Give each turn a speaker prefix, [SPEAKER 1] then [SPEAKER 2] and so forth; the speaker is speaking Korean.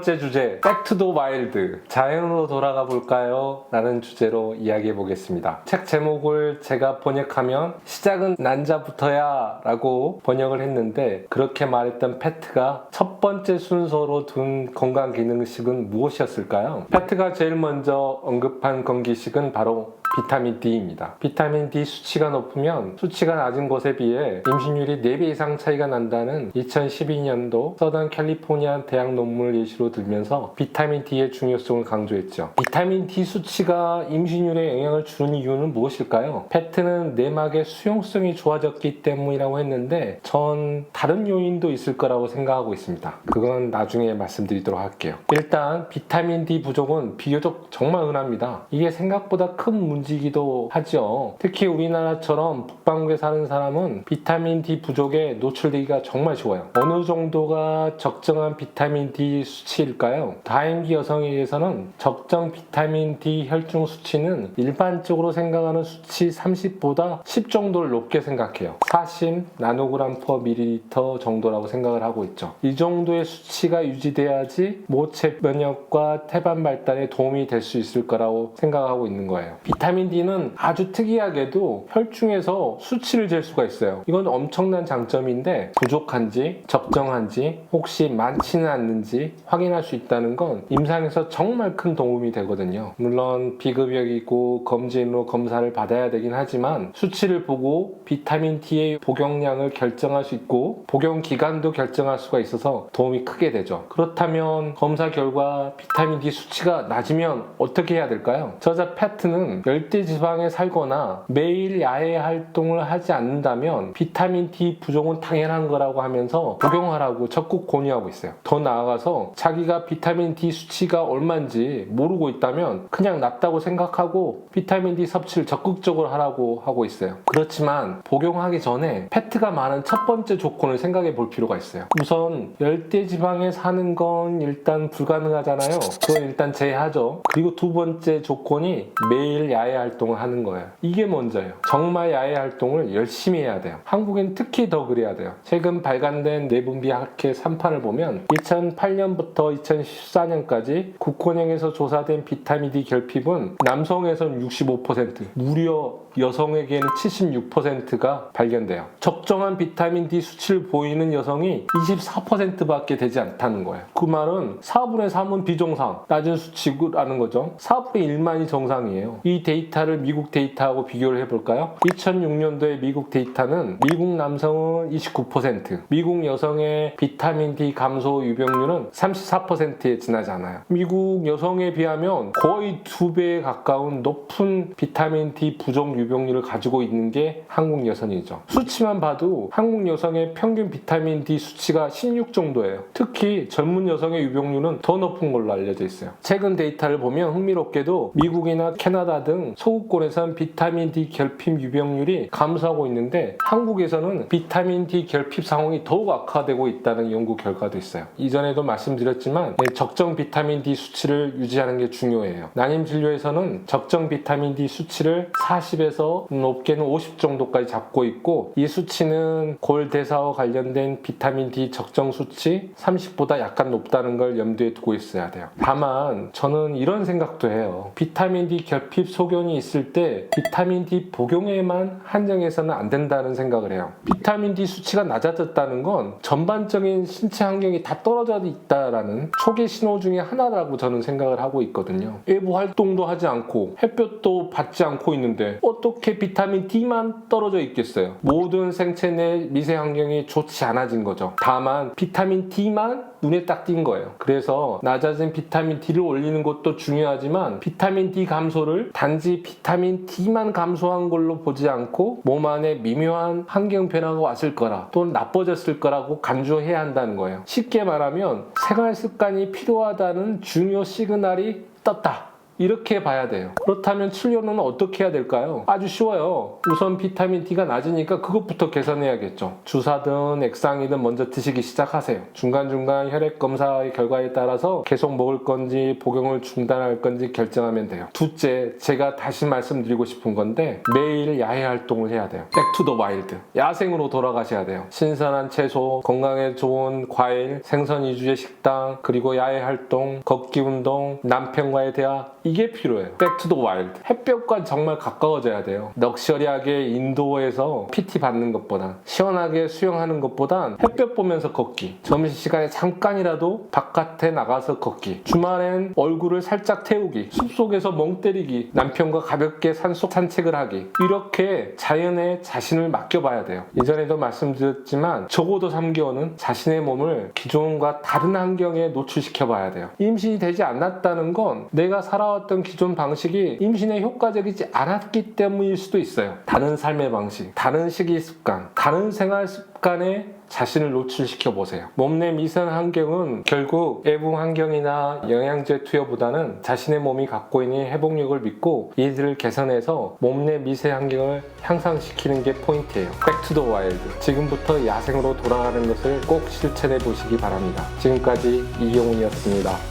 [SPEAKER 1] 번째 주제, 백 투 더 와일드, 자연으로 돌아가 볼까요? 라는 주제로 이야기해 보겠습니다. 책 제목을 제가 번역하면 시작은 난자부터야 라고 번역을 했는데, 그렇게 말했던 패트가 첫 번째 순서로 둔 건강기능식은 무엇이었을까요? 패트가 제일 먼저 언급한 건기식은 바로 비타민 D입니다. 비타민 D 수치가 높으면 수치가 낮은 것에 비해 임신율이 4배 이상 차이가 난다는 2012년도 서던 캘리포니아 대학 논문을 예시로 들면서 비타민 D의 중요성을 강조했죠. 비타민 D 수치가 임신율에 영향을 주는 이유는 무엇일까요? 패트는 내막의 수용성이 좋아졌기 때문이라고 했는데 전 다른 요인도 있을 거라고 생각하고 있습니다. 그건 나중에 말씀드리도록 할게요. 일단 비타민 D 부족은 비교적 정말 흔합니다. 이게 생각보다 큰 문제이기도 하죠. 특히 우리나라처럼 북반구에 사는 사람은 비타민 D 부족에 노출되기가 정말 쉬워요. 어느 정도가 적정한 비타민 D 수치일까요? 다행히 여성에 의해서는 적정 비타민 D 혈중 수치는 일반적으로 생각하는 수치 30보다 10 정도를 높게 생각해요. 40 나노그램 퍼 밀리리터 정도라고 생각을 하고 있죠. 이 정도의 수치가 유지돼야지 모체 면역과 태반 발달에 도움이 될 수 있을 거라고 생각하고 있는 거예요. 비타민 D는 아주 특이하게도 혈중에서 수치를 잴 수가 있어요. 이건 엄청난 장점인데 부족한지 적정한지 혹시 많지는 않는지 확인할 수 있다는 건 임상에서 정말 큰 도움이 되거든요. 물론 비급여이고 검진으로 검사를 받아야 되긴 하지만 수치를 보고 비타민 D의 복용량을 결정할 수 있고 복용 기간도 결정할 수가 있어서 도움이 크게 되죠. 그렇다면 검사 결과 비타민 D 수치가 낮으면 어떻게 해야 될까요? 저자 패트는 열대 지방에 살거나 매일 야외 활동을 하지 않는다면 비타민 D 부족은 당연한 거라고 하면서 복용하라고 적극 권유하고 있어요. 더 나아가서 자기가 비타민 D 수치가 얼마인지 모르고 있다면 그냥 낮다고 생각하고 비타민 D 섭취를 적극적으로 하라고 하고 있어요. 그렇지만 복용하기 전에 패트가 많은 첫 번째 조건을 생각해 볼 필요가 있어요. 우선 열대 지방에 사는 건 일단 불가능하잖아요. 그건 일단 제외하죠. 그리고 두 번째 조건이 매일 야외 활동을 하는 거예요. 이게 먼저예요. 정말 야외 활동을 열심히 해야 돼요. 한국엔 특히 더 그래야 돼요. 최근 발간된 내분비 학회 3판을 보면 2008년부터 2014년까지 국권형에서 조사된 비타민 D 결핍은 남성에서는 65%, 무려 여성에게는 76%가 발견돼요. 적정한 비타민 D 수치를 보이는 여성이 24%밖에 되지 않다는 거예요. 그 말은 4분의 3은 비정상, 낮은 수치라는 거죠. 4분의 1만이 정상이에요. 이 데이터를 미국 데이터하고 비교를 해볼까요? 2006년도의 미국 데이터는 미국 남성은 29%, 미국 여성의 비타민 D 감소 유병률은 34%에 지나지 않아요. 미국 여성에 비하면 거의 2배에 가까운 높은 비타민 D 부족 유병률을 가지고 있는 게 한국 여성이죠. 수치만 봐도 한국 여성의 평균 비타민 D 수치가 16 정도예요. 특히 젊은 여성의 유병률은 더 높은 걸로 알려져 있어요. 최근 데이터를 보면 흥미롭게도 미국이나 캐나다 등 소국권에선 비타민 D 결핍 유병률이 감소하고 있는데 한국에서는 비타민 D 결핍 상황이 더욱 악화되고 있다는 연구 결과도 있어요. 이전에도 말씀드렸지만 적정 비타민 D 수치를 유지하는 게 중요해요. 난임 진료에서는 적정 비타민 D 수치를 40에서 높게는 50 정도까지 잡고 있고 이 수치는 골대사와 관련된 비타민 D 적정 수치 30보다 약간 높다는 걸 염두에 두고 있어야 돼요. 다만 저는 이런 생각도 해요. 비타민 D 결핍 소견이 있을 때 비타민 D 복용에만 한정해서는 안 된다는 생각을 해요. 비타민 D 수치가 낮아졌다는 건 전반적인 신체 환경이 다 떨어져 있다라는 초기 신호 중에 하나라고 저는 생각을 하고 있거든요. 외부 활동도 하지 않고 햇볕도 받지 않고 있는데 어떻게 비타민 D만 떨어져 있겠어요? 모든 생체 내 미세 환경이 좋지 않아진 거죠. 다만 비타민 D만 눈에 딱 띈 거예요. 그래서 낮아진 비타민 D를 올리는 것도 중요하지만 비타민 D 감소를 단지 비타민 D만 감소한 걸로 보지 않고 몸 안에 미묘한 환경 변화가 왔을 거라 또는 나빠졌을 거라고 간주해야 한다는 거예요. 쉽게 말하면 생활 습관이 필요하다는 중요 시그널이 떴다. 이렇게 봐야 돼요. 그렇다면 치료는 어떻게 해야 될까요? 아주 쉬워요. 우선 비타민 D가 낮으니까 그것부터 개선해야겠죠. 주사든 액상이든 먼저 드시기 시작하세요. 중간중간 혈액 검사의 결과에 따라서 계속 먹을 건지 복용을 중단할 건지 결정하면 돼요. 둘째, 제가 다시 말씀드리고 싶은 건데 매일 야외 활동을 해야 돼요. 백투더 와일드. 야생으로 돌아가셔야 돼요. 신선한 채소, 건강에 좋은 과일, 생선 위주의 식당, 그리고 야외 활동, 걷기 운동, 남편과의 대화, 이게 필요해요. 백투더 와일드. 햇볕과 정말 가까워져야 돼요. 럭셔리하게 인도어에서 PT 받는 것보다, 시원하게 수영하는 것보단 햇볕 보면서 걷기, 점심시간에 잠깐이라도 바깥에 나가서 걷기, 주말엔 얼굴을 살짝 태우기, 숲속에서 멍 때리기, 남편과 가볍게 산속 산책을 하기, 이렇게 자연에 자신을 맡겨봐야 돼요. 예전에도 말씀드렸지만 적어도 3개월은 자신의 몸을 기존과 다른 환경에 노출시켜 봐야 돼요. 임신이 되지 않았다는 건 내가 살아왔던 기존 방식이 임신에 효과적이지 않았기 때문일 수도 있어요. 다른 삶의 방식, 다른 식이 습관, 다른 생활 습관에 자신을 노출시켜 보세요. 몸내 미세 환경은 결국 외부 환경이나 영양제 투여보다는 자신의 몸이 갖고 있는 회복력을 믿고 이들을 개선해서 몸내 미세 환경을 향상시키는 게 포인트예요. 백투더 와일드. 지금부터 야생으로 돌아가는 것을 꼭 실천해 보시기 바랍니다. 지금까지 이경훈이었습니다.